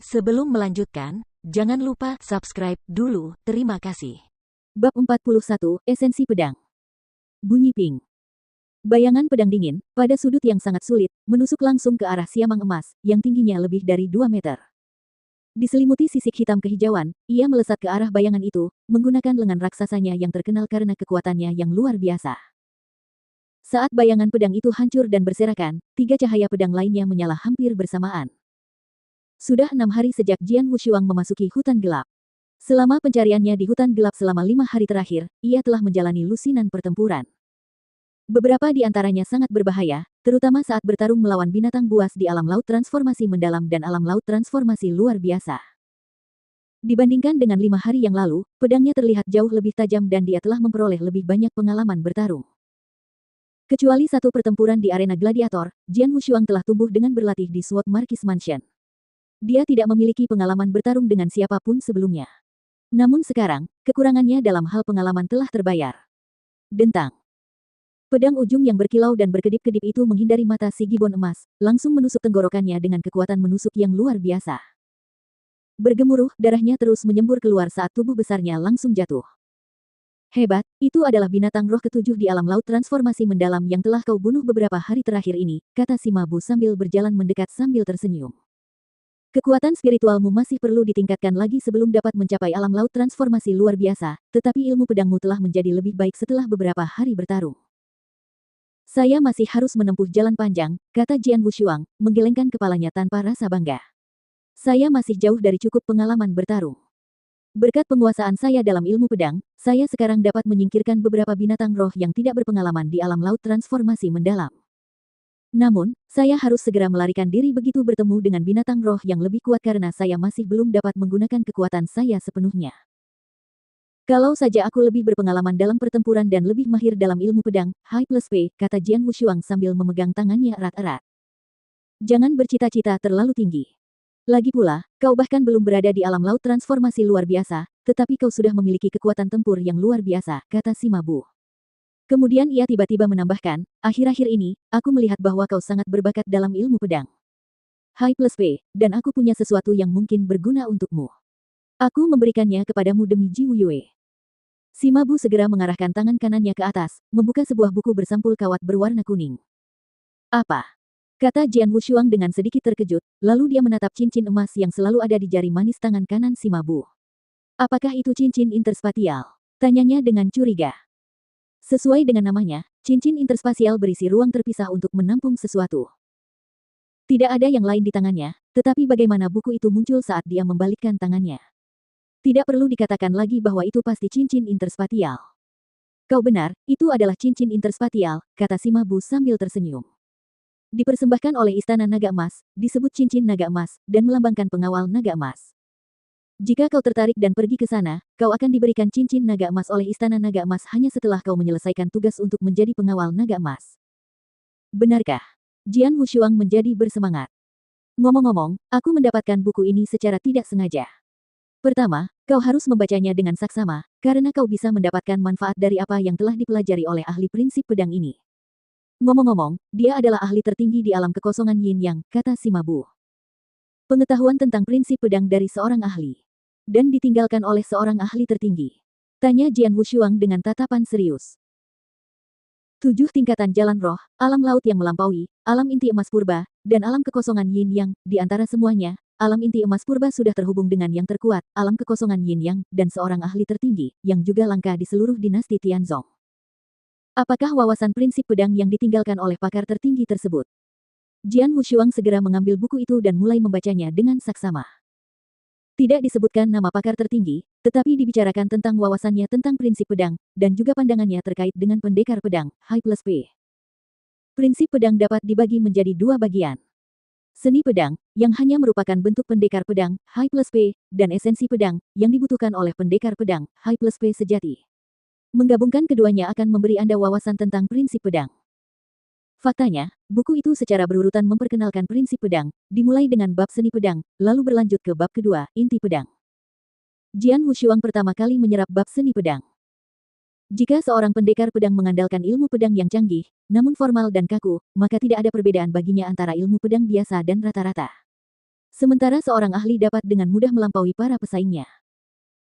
Sebelum melanjutkan, jangan lupa subscribe dulu, terima kasih. Bab 41, Esensi Pedang. Bunyi ping. Bayangan pedang dingin, pada sudut yang sangat sulit, menusuk langsung ke arah siamang emas, yang tingginya lebih dari 2 meter. Diselimuti sisik hitam kehijauan, ia melesat ke arah bayangan itu, menggunakan lengan raksasanya yang terkenal karena kekuatannya yang luar biasa. Saat bayangan pedang itu hancur dan berserakan, 3 cahaya pedang lainnya menyala hampir bersamaan. Sudah 6 hari sejak Jian Wushuang memasuki hutan gelap. Selama pencariannya di hutan gelap selama 5 hari terakhir, ia telah menjalani lusinan pertempuran. Beberapa di antaranya sangat berbahaya, terutama saat bertarung melawan binatang buas di alam laut transformasi mendalam dan alam laut transformasi luar biasa. Dibandingkan dengan 5 hari yang lalu, pedangnya terlihat jauh lebih tajam dan dia telah memperoleh lebih banyak pengalaman bertarung. Kecuali satu pertempuran di arena gladiator, Jian Wushuang telah tumbuh dengan berlatih di Sword Marquis Mansion. Dia tidak memiliki pengalaman bertarung dengan siapapun sebelumnya. Namun sekarang, kekurangannya dalam hal pengalaman telah terbayar. Dentang. Pedang ujung yang berkilau dan berkedip-kedip itu menghindari mata si Gibbon emas, langsung menusuk tenggorokannya dengan kekuatan menusuk yang luar biasa. Bergemuruh, darahnya terus menyembur keluar saat tubuh besarnya langsung jatuh. Hebat, itu adalah binatang roh ketujuh di alam laut transformasi mendalam yang telah kau bunuh beberapa hari terakhir ini, kata si Mabu sambil berjalan mendekat sambil tersenyum. Kekuatan spiritualmu masih perlu ditingkatkan lagi sebelum dapat mencapai alam laut transformasi luar biasa, tetapi ilmu pedangmu telah menjadi lebih baik setelah beberapa hari bertarung. Saya masih harus menempuh jalan panjang, kata Jian Wushuang, menggelengkan kepalanya tanpa rasa bangga. Saya masih jauh dari cukup pengalaman bertarung. Berkat penguasaan saya dalam ilmu pedang, saya sekarang dapat menyingkirkan beberapa binatang roh yang tidak berpengalaman di alam laut transformasi mendalam. Namun, saya harus segera melarikan diri begitu bertemu dengan binatang roh yang lebih kuat karena saya masih belum dapat menggunakan kekuatan saya sepenuhnya. Kalau saja aku lebih berpengalaman dalam pertempuran dan lebih mahir dalam ilmu pedang, High plus P, kata Jian Wushuang sambil memegang tangannya erat-erat. Jangan bercita-cita terlalu tinggi. Lagi pula, kau bahkan belum berada di alam laut transformasi luar biasa, tetapi kau sudah memiliki kekuatan tempur yang luar biasa, kata si Mabu. Kemudian ia tiba-tiba menambahkan, akhir-akhir ini, aku melihat bahwa kau sangat berbakat dalam ilmu pedang. High plus P, dan aku punya sesuatu yang mungkin berguna untukmu. Aku memberikannya kepadamu demi Ji Wuyue. Si Mabu segera mengarahkan tangan kanannya ke atas, membuka sebuah buku bersampul kawat berwarna kuning. Apa? Kata Jian Wushuang dengan sedikit terkejut, lalu dia menatap cincin emas yang selalu ada di jari manis tangan kanan si Mabu. Apakah itu cincin interspatial? Tanyanya dengan curiga. Sesuai dengan namanya, cincin interspasial berisi ruang terpisah untuk menampung sesuatu. Tidak ada yang lain di tangannya, tetapi bagaimana buku itu muncul saat dia membalikkan tangannya. Tidak perlu dikatakan lagi bahwa itu pasti cincin interspatial. Kau benar, itu adalah cincin interspatial, kata si Mabu sambil tersenyum. Dipersembahkan oleh Istana Naga Emas, disebut cincin naga emas, dan melambangkan pengawal naga emas. Jika kau tertarik dan pergi ke sana, kau akan diberikan cincin naga emas oleh Istana Naga Emas hanya setelah kau menyelesaikan tugas untuk menjadi pengawal naga emas. Benarkah? Jian Wushuang menjadi bersemangat. Ngomong-ngomong, aku mendapatkan buku ini secara tidak sengaja. Pertama, kau harus membacanya dengan saksama, karena kau bisa mendapatkan manfaat dari apa yang telah dipelajari oleh ahli prinsip pedang ini. Ngomong-ngomong, dia adalah ahli tertinggi di alam kekosongan Yin Yang, kata si Mabu. Pengetahuan tentang prinsip pedang dari seorang ahli. Dan ditinggalkan oleh seorang ahli tertinggi. Tanya Jian Wushuang dengan tatapan serius. 7 tingkatan jalan roh, alam laut yang melampaui, alam inti emas purba, dan alam kekosongan Yin Yang, di antara semuanya, alam inti emas purba sudah terhubung dengan yang terkuat, alam kekosongan Yin Yang, dan seorang ahli tertinggi, yang juga langka di seluruh dinasti Tianzong. Apakah wawasan prinsip pedang yang ditinggalkan oleh pakar tertinggi tersebut? Jian Wushuang segera mengambil buku itu dan mulai membacanya dengan saksama. Tidak disebutkan nama pakar tertinggi, tetapi dibicarakan tentang wawasannya tentang prinsip pedang, dan juga pandangannya terkait dengan pendekar pedang, High plus P. Prinsip pedang dapat dibagi menjadi 2 bagian. Seni pedang, yang hanya merupakan bentuk pendekar pedang, High plus P, dan esensi pedang, yang dibutuhkan oleh pendekar pedang, High plus P sejati. Menggabungkan keduanya akan memberi Anda wawasan tentang prinsip pedang. Faktanya, buku itu secara berurutan memperkenalkan prinsip pedang, dimulai dengan bab seni pedang, lalu berlanjut ke bab kedua, inti pedang. Jian Wushuang pertama kali menyerap bab seni pedang. Jika seorang pendekar pedang mengandalkan ilmu pedang yang canggih, namun formal dan kaku, maka tidak ada perbedaan baginya antara ilmu pedang biasa dan rata-rata. Sementara seorang ahli dapat dengan mudah melampaui para pesaingnya.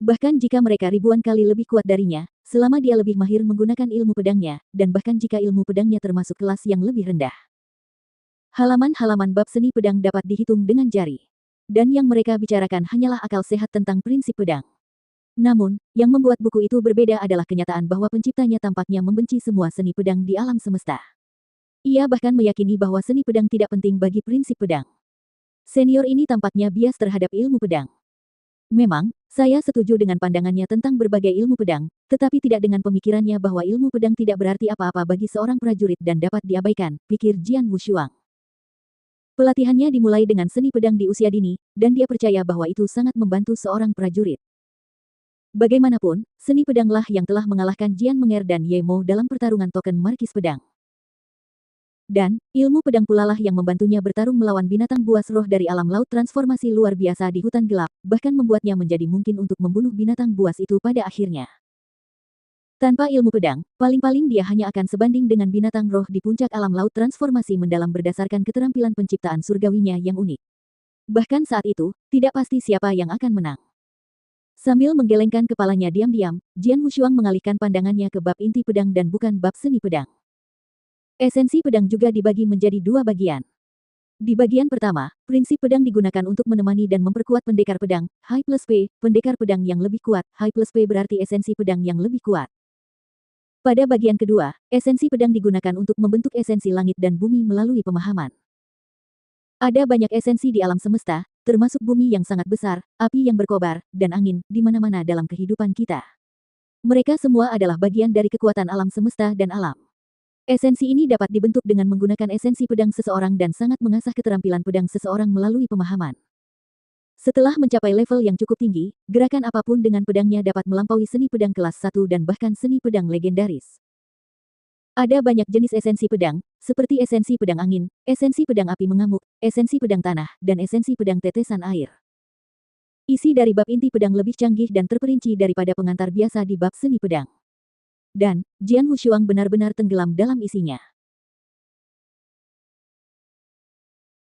Bahkan jika mereka ribuan kali lebih kuat darinya, selama dia lebih mahir menggunakan ilmu pedangnya, dan bahkan jika ilmu pedangnya termasuk kelas yang lebih rendah. Halaman-halaman bab seni pedang dapat dihitung dengan jari. Dan yang mereka bicarakan hanyalah akal sehat tentang prinsip pedang. Namun, yang membuat buku itu berbeda adalah kenyataan bahwa penciptanya tampaknya membenci semua seni pedang di alam semesta. Ia bahkan meyakini bahwa seni pedang tidak penting bagi prinsip pedang. Senior ini tampaknya bias terhadap ilmu pedang. Memang, saya setuju dengan pandangannya tentang berbagai ilmu pedang, tetapi tidak dengan pemikirannya bahwa ilmu pedang tidak berarti apa-apa bagi seorang prajurit dan dapat diabaikan, pikir Jian Wushuang. Pelatihannya dimulai dengan seni pedang di usia dini, dan dia percaya bahwa itu sangat membantu seorang prajurit. Bagaimanapun, seni pedanglah yang telah mengalahkan Jian Menger dan Ye Mo dalam pertarungan token markis pedang. Dan, ilmu pedang pulalah yang membantunya bertarung melawan binatang buas roh dari alam laut transformasi luar biasa di hutan gelap, bahkan membuatnya menjadi mungkin untuk membunuh binatang buas itu pada akhirnya. Tanpa ilmu pedang, paling-paling dia hanya akan sebanding dengan binatang roh di puncak alam laut transformasi mendalam berdasarkan keterampilan penciptaan surgawinya yang unik. Bahkan saat itu, tidak pasti siapa yang akan menang. Sambil menggelengkan kepalanya diam-diam, Jian Wushuang mengalihkan pandangannya ke bab inti pedang dan bukan bab seni pedang. Esensi pedang juga dibagi menjadi dua bagian. Di bagian pertama, prinsip pedang digunakan untuk menemani dan memperkuat pendekar pedang, High plus P, pendekar pedang yang lebih kuat, High plus P berarti esensi pedang yang lebih kuat. Pada bagian kedua, esensi pedang digunakan untuk membentuk esensi langit dan bumi melalui pemahaman. Ada banyak esensi di alam semesta, termasuk bumi yang sangat besar, api yang berkobar, dan angin, di mana-mana dalam kehidupan kita. Mereka semua adalah bagian dari kekuatan alam semesta dan alam. Esensi ini dapat dibentuk dengan menggunakan esensi pedang seseorang dan sangat mengasah keterampilan pedang seseorang melalui pemahaman. Setelah mencapai level yang cukup tinggi, gerakan apapun dengan pedangnya dapat melampaui seni pedang kelas 1 dan bahkan seni pedang legendaris. Ada banyak jenis esensi pedang, seperti esensi pedang angin, esensi pedang api mengamuk, esensi pedang tanah, dan esensi pedang tetesan air. Isi dari bab inti pedang lebih canggih dan terperinci daripada pengantar biasa di bab seni pedang. Dan, Jian Wushuang benar-benar tenggelam dalam isinya.